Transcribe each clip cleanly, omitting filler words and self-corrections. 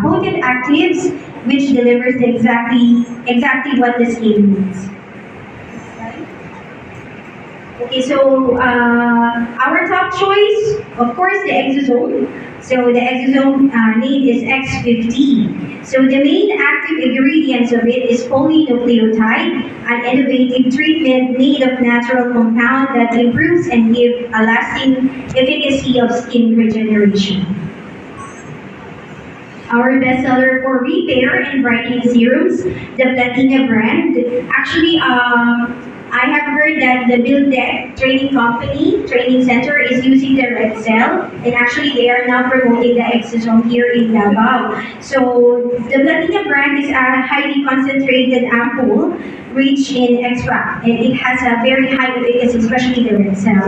potent actives which delivers exactly what the skin needs. Okay, so our top choice, of course, the exosome. So the exosome name is X50. So the main active ingredients of it is polynucleotide, an innovative treatment made of natural compound that improves and give a lasting efficacy of skin regeneration. Our bestseller for repair and brightening serums, the Platina brand. Actually, I have heard that the Buildec training company, training center is using the red cell, and actually they are now promoting the exosome here in Davao. So the Platina brand is a highly concentrated ampoule rich in extract, and it has a very high efficacy, especially the red cell.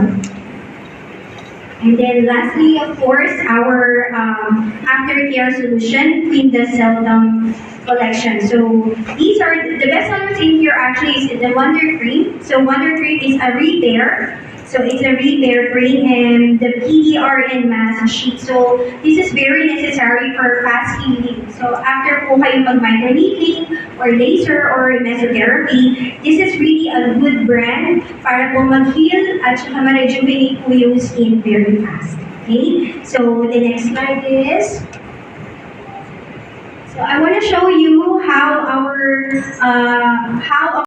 And then lastly, of course, our aftercare solution, Queen the Seldom collection. So these are the best sellers in here actually is the Wonder Cream. So Wonder Cream is a repair. So it's a repair cream and the PDRN mask sheet. So this is very necessary for fast healing. So after po kayo mag-microneedling or laser or mesotherapy, this is really a good brand para po mag-heal at saka ma-rejuvenate po yung skin very fast. Okay? So the next slide is, so I want to show you how